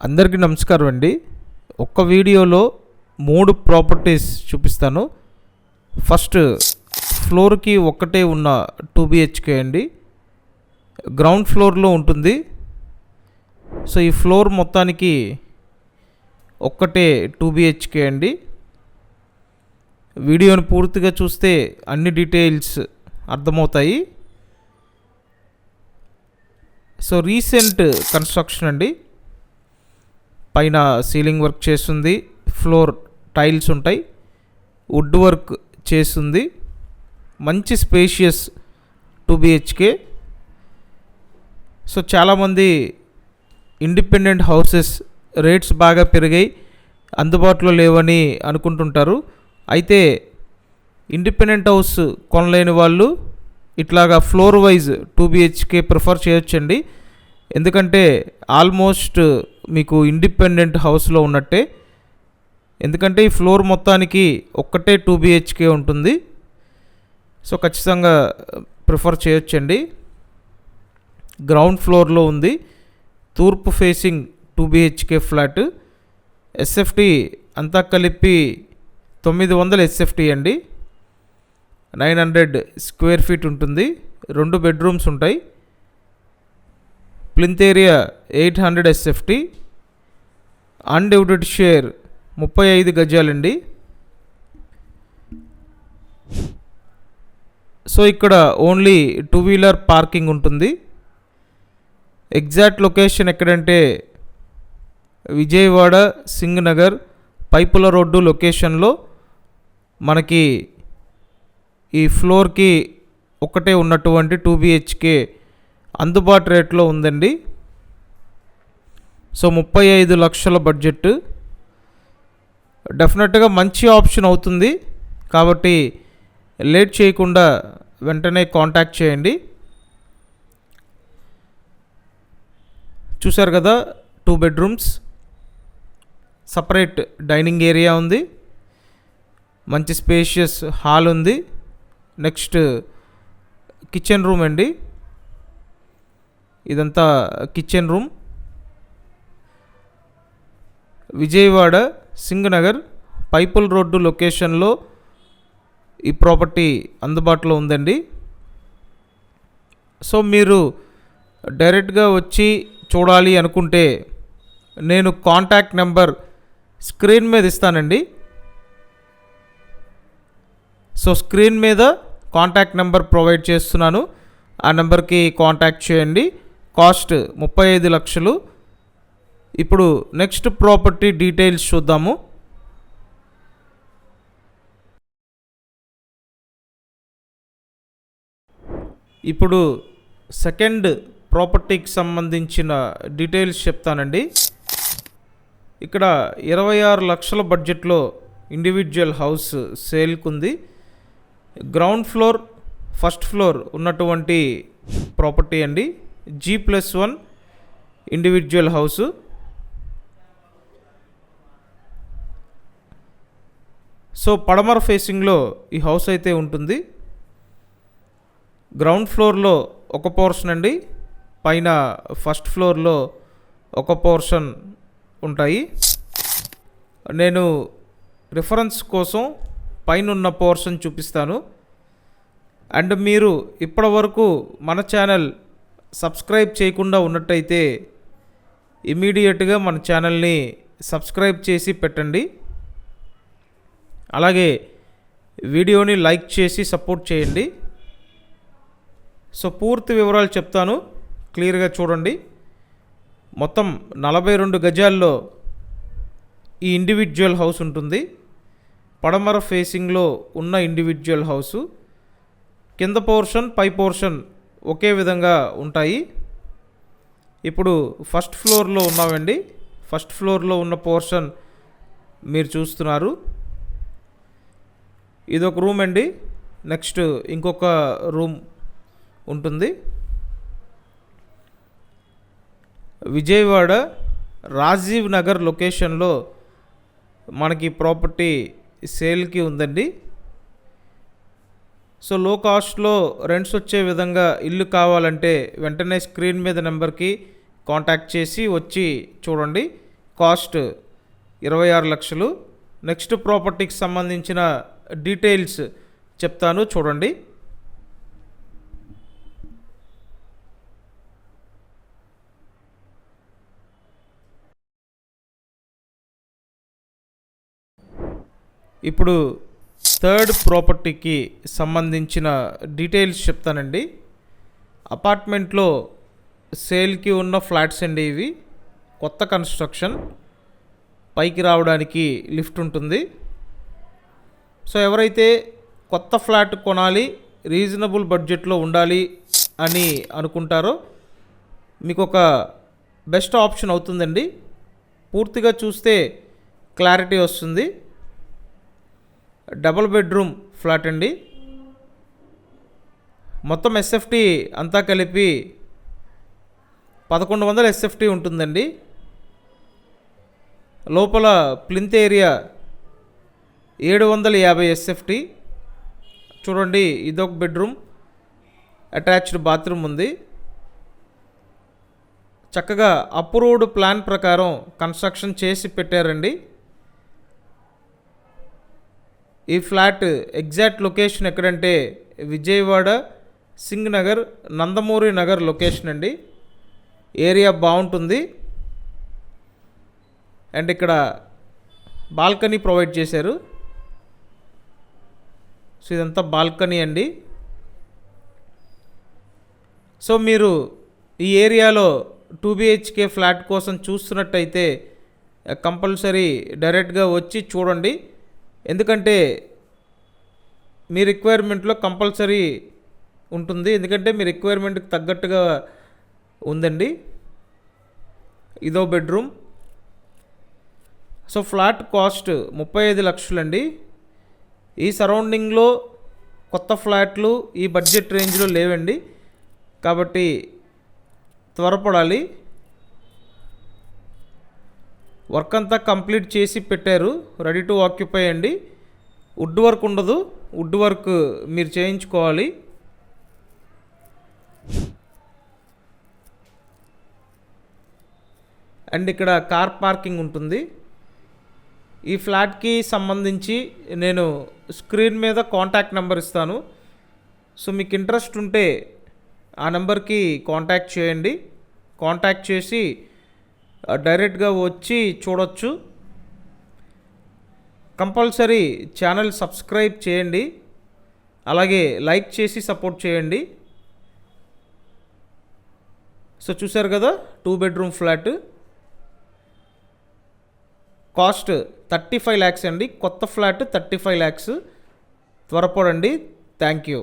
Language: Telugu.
అందరికీ నమస్కారం అండి. ఒక్క వీడియోలో 3 ప్రాపర్టీస్ చూపిస్తాను. ఫస్ట్ ఫ్లోర్కి ఒక్కటే ఉన్న 2 BHK అండి. గ్రౌండ్ ఫ్లోర్లో ఉంటుంది. సో ఈ ఫ్లోర్ మొత్తానికి ఒక్కటే 2 BHK అండి. వీడియోని పూర్తిగా చూస్తే అన్ని డీటెయిల్స్ అర్థమవుతాయి. సో రీసెంట్ కన్స్ట్రక్షన్ అండి. పైన సీలింగ్ వర్క్ చేస్తుంది, ఫ్లోర్ టైల్స్ ఉంటాయి, వుడ్ వర్క్ చేస్తుంది. మంచి స్పేషియస్ 2 BHK. సో చాలామంది ఇండిపెండెంట్ హౌసెస్ రేట్స్ బాగా పెరిగాయి, అందుబాటులో లేవని అనుకుంటుంటారు. అయితే ఇండిపెండెంట్ హౌస్ కొనలేని వాళ్ళు ఇట్లాగా ఫ్లోర్ వైజ్ 2 BHK ప్రిఫర్ చేయొచ్చండి. ఎందుకంటే ఆల్మోస్ట్ మీకు ఇండిపెండెంట్ హౌస్లో ఉన్నట్టే. ఎందుకంటే ఈ ఫ్లోర్ మొత్తానికి ఒక్కటే 2 BHK ఉంటుంది. సో ఖచ్చితంగా ప్రిఫర్ చేయొచ్చండి. గ్రౌండ్ ఫ్లోర్లో ఉంది, తూర్పు ఫేసింగ్ 2 BHK ఫ్లాట్. SFT అంతా కలిపి 900 SFT అండి. 900 స్క్వేర్ ఫీట్ ఉంటుంది. 2 బెడ్రూమ్స్ ఉంటాయి. Plinth area 800 SFT. Undivided share 35 గజాలండి. సో ఇక్కడ ఓన్లీ 2 వీలర్ పార్కింగ్ ఉంటుంది. ఎగ్జాక్ట్ లొకేషన్ ఎక్కడంటే విజయవాడ సింగనగర్ పైపుల రోడ్డు లొకేషన్లో మనకి ఈ ఫ్లోర్కి ఒకటే ఉన్నటువంటి 2 BHK అందుబాటు రేట్లో ఉందండి. సో 35 లక్షల బడ్జెట్ డెఫినెట్గా మంచి ఆప్షన్ అవుతుంది. కాబట్టి లేట్ చేయకుండా వెంటనే కాంటాక్ట్ చేయండి. చూశారు కదా, 2 బెడ్రూమ్స్, సపరేట్ డైనింగ్ ఏరియా ఉంది, మంచి స్పేషియస్ హాల్ ఉంది. నెక్స్ట్ కిచెన్ రూమ్ అండి. ఇదంతా కిచెన్ రూమ్. విజయవాడ సింగనగర్ పైపుల్ రోడ్డు లొకేషన్లో ఈ ప్రాపర్టీ అందుబాటులో ఉందండి. సో మీరు డైరెక్ట్గా వచ్చి చూడాలి అనుకుంటే నేను కాంటాక్ట్ నెంబర్ స్క్రీన్ మీద ఇస్తానండి. సో స్క్రీన్ మీద కాంటాక్ట్ నెంబర్ ప్రొవైడ్ చేస్తున్నాను. ఆ నెంబర్కి కాంటాక్ట్ చేయండి. కాస్ట్ 35 లక్షలు. ఇప్పుడు నెక్స్ట్ ప్రాపర్టీ డీటెయిల్స్ చూద్దాము. ఇప్పుడు సెకండ్ ప్రాపర్టీకి సంబంధించిన డీటెయిల్స్ చెప్తానండి. ఇక్కడ 26 లక్షల బడ్జెట్లో ఇండివిజువల్ హౌస్ సేల్కి ఉంది. గ్రౌండ్ ఫ్లోర్ ఫస్ట్ ఫ్లోర్ ఉన్నటువంటి ప్రాపర్టీ అండి. G+1 individual house. సో పడమర ఫేసింగ్లో ఈ హౌస్ అయితే ఉంటుంది. గ్రౌండ్ ఫ్లోర్లో ఒక పోర్షన్ అండి, పైన ఫస్ట్ ఫ్లోర్లో ఒక పోర్షన్ ఉంటాయి. నేను రిఫరెన్స్ కోసం పైన ఉన్న పోర్షన్ చూపిస్తాను. అండ్ మీరు ఇప్పటి వరకు మన ఛానల్ సబ్స్క్రైబ్ చేయకుండా ఉన్నట్టయితే ఇమీడియట్గా మన ఛానల్ని సబ్స్క్రైబ్ చేసి పెట్టండి. అలాగే వీడియోని లైక్ చేసి సపోర్ట్ చేయండి. సో పూర్తి వివరాలు చెప్తాను, క్లియర్గా చూడండి. మొత్తం 42 గజాల్లో ఈ ఇండివిజువల్ హౌస్ ఉంటుంది. పడమర ఫేసింగ్లో ఉన్న ఇండివిజువల్ హౌసు. కింద పోర్షన్ పై పోర్షన్ ఒకే విధంగా ఉంటాయి. ఇప్పుడు ఫస్ట్ ఫ్లోర్లో ఉన్నామండి. ఫస్ట్ ఫ్లోర్లో ఉన్న పోర్షన్ మీరు చూస్తున్నారు. ఇదొక రూమ్ అండి. నెక్స్ట్ ఇంకొక రూమ్ ఉంటుంది. విజయవాడ రాజీవ్ నగర్ లొకేషన్లో మనకి ప్రాపర్టీ సేల్కి ఉందండి. సో లో కాస్ట్లో రెంట్స్ వచ్చే విధంగా ఇల్లు కావాలంటే వెంటనే స్క్రీన్ మీద నెంబర్కి కాంటాక్ట్ చేసి వచ్చి చూడండి. కాస్ట్ 26 లక్షలు. నెక్స్ట్ ప్రాపర్టీకి సంబంధించిన డీటెయిల్స్ చెప్తాను చూడండి. ఇప్పుడు థర్డ్ ప్రాపర్టీకి సంబంధించిన డీటెయిల్స్ చెప్తానండి. అపార్ట్మెంట్లో సేల్కి ఉన్న ఫ్లాట్స్ అండి ఇవి. కొత్త కన్స్ట్రక్షన్, పైకి రావడానికి లిఫ్ట్ ఉంటుంది. సో ఎవరైతే కొత్త ఫ్లాట్ కొనాలి, రీజనబుల్ బడ్జెట్లో ఉండాలి అని అనుకుంటారో మీకు ఒక బెస్ట్ ఆప్షన్ అవుతుందండి. పూర్తిగా చూస్తే క్లారిటీ వస్తుంది. డబుల్ బెడ్రూమ్ ఫ్లాట్ అండి. మొత్తం ఎస్ఎఫ్టీ అంతా కలిపి 1100 ఎస్ఎఫ్టీ ఉంటుందండి. లోపల ప్లింత్ ఏరియా 750 ఎస్ఎఫ్టీ. చూడండి, ఇదొక బెడ్రూమ్, అటాచ్డ్ బాత్రూమ్ ఉంది. చక్కగా అప్రూవ్డ్ ప్లాన్ ప్రకారం కన్స్ట్రక్షన్ చేసి పెట్టారండి. ఈ ఫ్లాట్ ఎగ్జాక్ట్ లొకేషన్ ఎక్కడంటే విజయవాడ సింగ్ నగర్, నందమూరి నగర్ లొకేషన్ అండి. ఏరియా బాగుంటుంది. అండ్ ఇక్కడ బాల్కనీ ప్రొవైడ్ చేశారు. సో ఇదంతా బాల్కనీ అండి. సో మీరు ఈ ఏరియాలో 2 BHK ఫ్లాట్ కోసం చూస్తున్నట్టయితే కంపల్సరీ డైరెక్ట్గా వచ్చి చూడండి. ఎందుకంటే మీ రిక్వైర్మెంట్లో కంపల్సరీ ఉంటుంది. ఎందుకంటే మీ రిక్వైర్మెంట్కి తగ్గట్టుగా ఉందండి. ఇదో బెడ్రూమ్. So flat cost 35 లక్షలండి. ఈ సరౌండింగ్లో కొత్త ఫ్లాట్లు ఈ బడ్జెట్ రేంజ్లో లేవండి. కాబట్టి త్వరపడాలి. వర్క్ అంతా కంప్లీట్ చేసి పెట్టారు, రెడీ టు ఆక్యుపై అండి. వుడ్ వర్క్ ఉండదు, వుడ్ వర్క్ మీరు చేయించుకోవాలి. అండ్ ఇక్కడ కార్ పార్కింగ్ ఉంటుంది. ఈ ఫ్లాట్కి సంబంధించి నేను స్క్రీన్ మీద కాంటాక్ట్ నెంబర్ ఇస్తాను. సో మీకు ఇంట్రెస్ట్ ఉంటే ఆ నెంబర్కి కాంటాక్ట్ చేయండి. కాంటాక్ట్ చేసి డైరెక్ట్గా వచ్చి చూడొచ్చు. కంపల్సరీ ఛానల్ సబ్స్క్రైబ్ చేయండి, అలాగే లైక్ చేసి సపోర్ట్ చేయండి. సో చూసారు కదా, 2 బెడ్రూమ్ ఫ్లాట్ కాస్ట్ 35 lakhs అండి. కొత్త ఫ్లాట్ 35 lakhs. త్వరపడండి. Thank you.